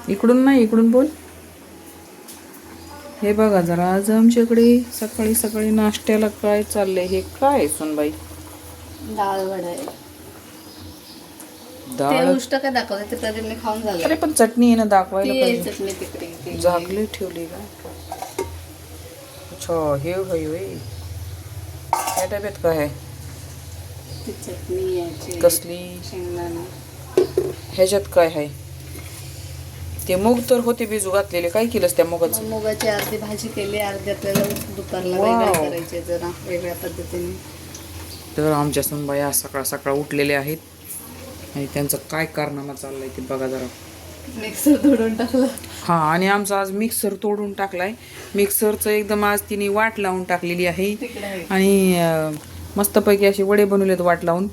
इकडून नाही, इकडून बोल. हे बघा जरा, आज आमच्याकडे सकाळी सकाळी नाश्त्याला काय चाललंय, हे काय सुनबाई? डाळ वडा आहे. ते डाळ. उष्ट काय दाखवते ते प्रदीपने खाऊन झालं. अरे पण चटणी आहे ना, दाखवायला ती पाहिजे. चटणी तिकडे झाकली ठेवली का? अच्छा, हे होय. या डब्यात काय आहे? ती चटणी याची कसली? शेंगदाणे. ह्याच्यात काय आहे? ते मूग तर होते भिजू घातलेले, काय केलंस त्या मुगाचं? मुगाची अर्धी भाजी केली, अर्धी आपल्याला दुपारला वाव. वेगळ्या करायचे, जरा वेगळ्या पद्धतीने. तर आमच्या सुनबाई सकाळ सकाळ उठलेले आहेत आणि त्यांचं काय कारनामा चाललंय ते बघा जरा. मिक्सर तोडून टाकलं. हा, आणि आमचा आज मिक्सर तोडून टाकलाय. मिक्सरचं एकदम आज तिने वाट लावून टाकलेली आहे. आणि मस्तपैकी असे वडे बनवलेत वाट लावून.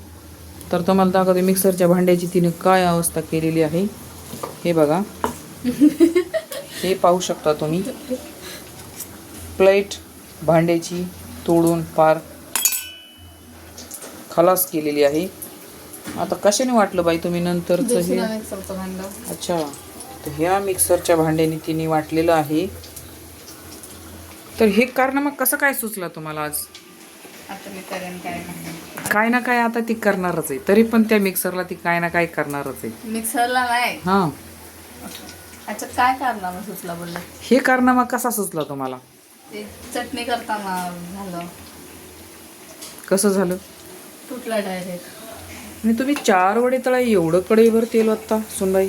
तर तुम्हाला दाखवते मिक्सरच्या भांड्याची तिने काय अवस्था केलेली आहे. हे बघा. हे पाहू शकता तुम्ही. प्लेट भांड्याची तोडून पार खलास केलेली आहे. आता कशाने वाटलं बाई तुम्ही नंतरचं हे? अच्छा, तर ह्या मिक्सरच्या भांड्याने तिने वाटलेलं आहे. तर हे कारनामा कसं काय सुचलं तुम्हाला आज? आता मी करेन काय ना काय आता ती करणारच आहे. तरी पण त्या मिक्सरला ती काय ना काय करणारच आहे. मिक्सरला नाही. हा, अच्छा, काय कारनामा सुचला बोलले? हे कारनामा कसा सुचला तुम्हाला? ते चटणी करताना झालं. कसं झालं? तुटला डायरेक्ट. आणि तुम्ही 4 वडे तळा, एवढं कढईभर तेल वाटता सुनबाई?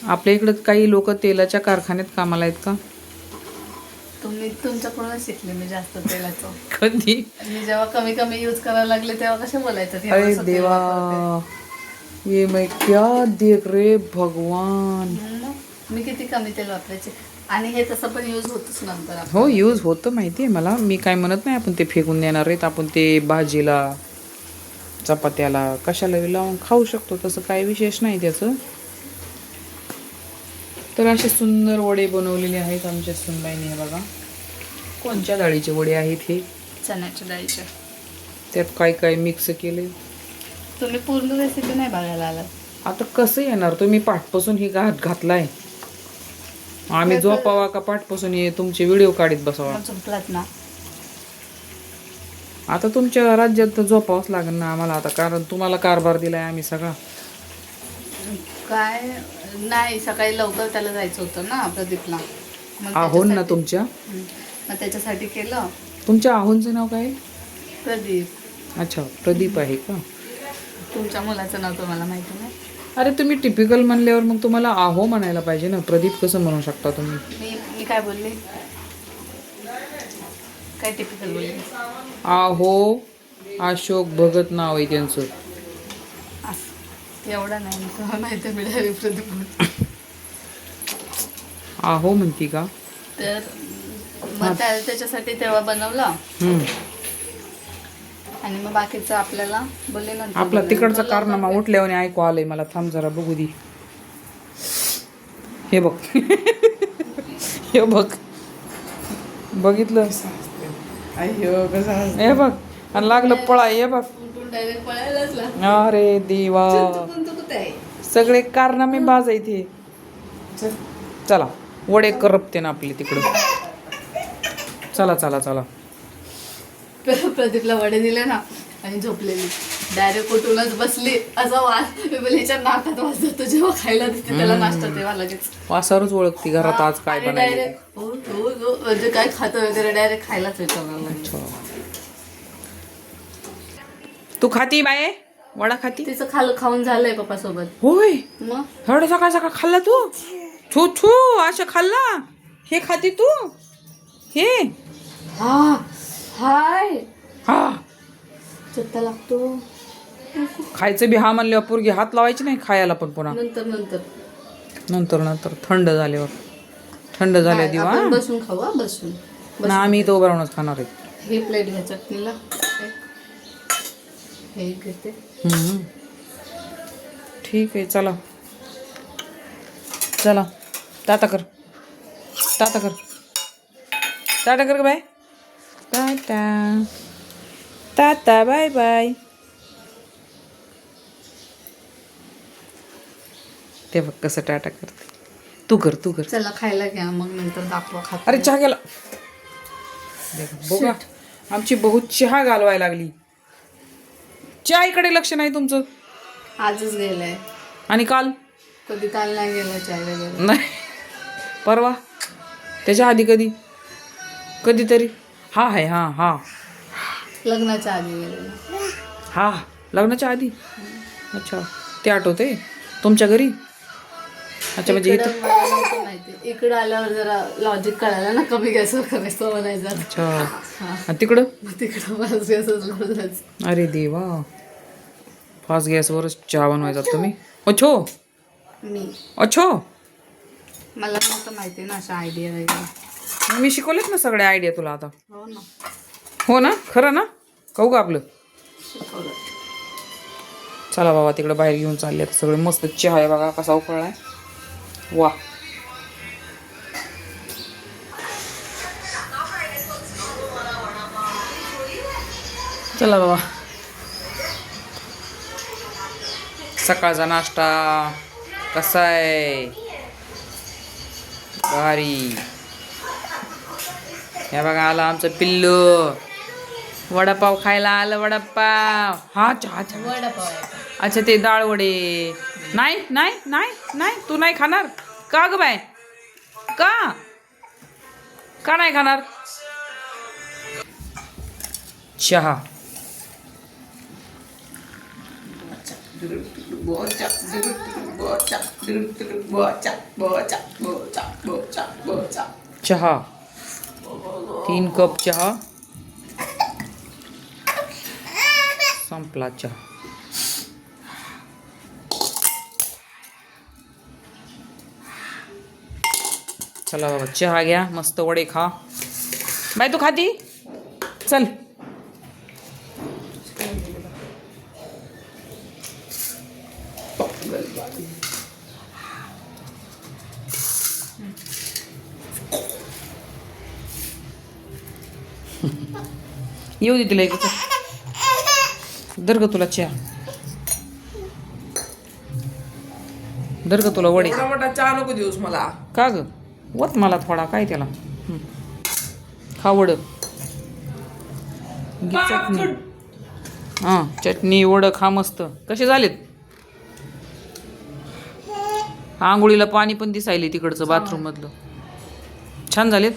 आपल्या इकडं काही लोक तेलाच्या कारखान्यात कामाला आहेत का? तुम्ही तुमच्याकडूनच शिकले मी जास्त तेलाचं. कधी? मी जेव्हा कमी कमी यूज करायला लागले तेव्हा कसे बोलायचं? अरे देवा, ये मैं क्या देख रे भगवान. मी किती कमी तेल वापरायचे. आणि हे तसं पण यूज होतच नंतर. हो, यूज होतं माहिती आहे मला. मी काय म्हणत नाही आपण ते फेकून देणार आहेत. आपण ते भाजीला, चपात्याला, कशाला लावून खाऊ शकतो, तसं काही विशेष नाही त्याचं. तर असे सुंदर वडे बनवलेले आहेत आमच्या सुनबाईने. हे बघा, कोणत्या डाळीचे वडे आहेत हे? चण्याच्या डाळीच्या. त्यात काय काय मिक्स केले? तुम्ही पूर्ण रेसिपी नाही बघायला आलात. आता कसं येणार? तुम्ही पाठपासून ही घातलाय. आम्ही झोपावा का पाठपासून हे तुमचे व्हिडिओ काढत बसावा? झोपलात ना. आता तुमच्या राज्यात तर झोपावंच लागेल ना आम्हाला आता, कारण तुम्हाला कारभार दिलाय आम्ही सगळा. काय नाही, सकाळी लवकर त्याला जायचं होतं ना प्रदीपला. आहोन ना तुमच्या? मग त्याच्यासाठी केलं. तुमच्या आहोनचं नाव काय? प्रदीप. अच्छा, प्रदीप आहे का? तुमच्या मुलाचं नाव तुम्हाला माहिती नाही? अरे तुम्ही टिपिकल म्हणल्यावर मग तुम्हाला आहो म्हणायला पाहिजे ना. प्रदीप कसं म्हणू शकता तुम्ही? मी काय बोलले? काय टिपिकल बोलले? आहो अशोक भगत नाव आहे त्यांचं. एवढं नाही, तुम्हाला माहिती आहे. मी डायरेक्ट प्रदीप आहो म्हणती का? तर मग त्याच्यासाठी तेव्हा बनवलं. आणि मग बाकीचं आपल्याला बोलले ना. आपला तिकडचा कारनामा उठल्यावर ऐकू आलंय मला. थांब जरा बघू दे. हे बघ. हे बघ, बघितलं? हे बघ, आणि लागलं पळा. हे बघ, डायरेक्ट पळायलाच लागलं. अरे देवा, सगळे कारनामे बाज आहे ते. चला वडे करपते ना आपले तिकडं. चला चला चला. प्रदीपला वडे दिले ना आणि झोपलेली. डायरेक्ट उठूनच बसली. असा वास ह्याच्या नाकात वास जातो जेव्हा खायला देते त्याला नाश्ता, तेव्हा लगेच वासावरच ओळखती घरात आज काय बनायचं. डायरेक्ट म्हणजे काय खातं वगैरे डायरेक्ट खायलाच विचारणार. तू खाती बाये वडा? खाती? तिचं खाऊन झालंय पप्पा सोबत. होय, मग एवढं सकाळ सकाळ खाल्ला तू? छू छू असं खाल्ला? हे खाती तू? हे हा हाय हा चट्टा लागतो. खायचं बी हा म्हणल्यावर पोरगी हात लावायची नाही खायला. पण पुन्हा नंतर नंतर नंतर नंतर थंड झाल्यावर. थंड झाल्या दिवा आपण बसून खाऊ. बसून ना, आम्ही इथं उभं राहूनच खाणार आहे. हे प्लेट घ्या चटणीला. हे घेते. ठीक आहे, चला चला. टाटा कर, टाटा कर, टाटा कर ग bye. Tata tata bye bye. ते बघ कसं टाटा करते. तू कर. चला खायला घ्या, मग नंतर दाखवा खात. अरे चहा गेला. बघा आमची बहुत चहा घालवायला लागली. चहा इकडे लक्ष नाही तुमचं. आजच गेलाय. आणि काल काल नाही गेला चायला गेला. नाही, परवा, त्याच्या आधी कधीतरी. हा आहे. हा लग्नाच्या आधी गेलेला. हा लग्नाच्या आधी. अच्छा, ते आठवते तुमच्या घरी. अच्छा, म्हणजे इकडं मला नव्हतं माहिती. इकडं आल्यावर जरा लॉजिक कळालं ना, कमी गॅसवर करायचं म्हणायचं. अच्छा, आणि तिकडं फास्ट गॅसच लावायचं. अरे देवा, फास्ट गॅसवरच चहा बनवायचा तुम्ही. अच्छो मला नव्हतं माहिती ना अशा आयडिया वगैरे. मी शिकवलेच ना सगळ्या आयडिया तुला आता. हो ना, खरं ना, कहू का आपलं. शिकवलं. चला बाबा तिकडे बाहेर घेऊन चालले. आता सगळे मस्त चहा आहे बघा कसा उकळलाय. वा, चला बाबा, सकाळचा नाश्ता कसा आहे. भारी. हे बघा आलं आमचं पिल्लू. वडापाव खायला आलं. वडापाव. हा चहा. वडापाव आहे. अच्छा, ते डाळ वडे. नाही तू नाही खाणार का ग बाय. का नाही खाणार. चहा. चहा 3 कप चहा. संपला चहा. चला बाबा चहा घ्या, मस्त वडे खा. बाय तू खाती. चल. येऊ दे तिला एक. दर ग तुला चहा. दर ग तुला वडे. मोठा चहा नको दिवस मला. का ग वत मला थोडा काय त्याला. खा वड. चटणी. हां चटणी वड खा मस्त. कसे झालेत. आंघोळीला पाणी पण दिसायले तिकडचं बाथरूम मधलं. छान झालेत.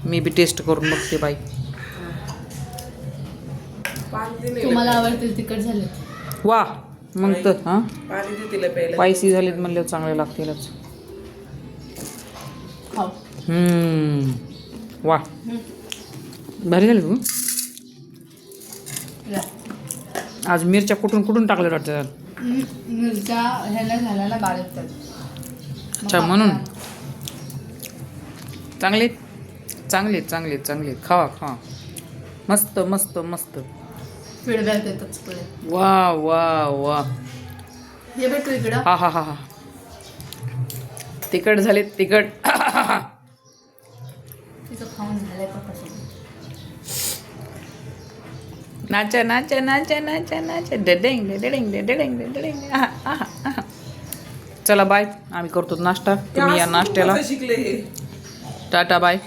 मी बी टेस्ट करून बघते बाई. तुम्हाला आवडतील तिखट झाले. वा मग तर हां पाणी दे तिला प्यायला. स्पायसी झालेत म्हणल्यावर चांगले लागतीलच. खाऊ. वा भारी झाले तू. आज मिरच्या कुठून टाकल्या वाटतं. मिरच्या ह्याला घालायला बारीक कर. अच्छा म्हणून चांगले खावा. मस्त फीडबॅक येतच पुढे. वा हे भेटू इकडं. हा तिखट झाले. तिखट. तिचं खाऊन झालंय का कसं. नाचा डेडेंग. चला बाय. आम्ही करतो नाश्ता. तुम्ही या नाश्त्याला. शिकले हे. Tata bye.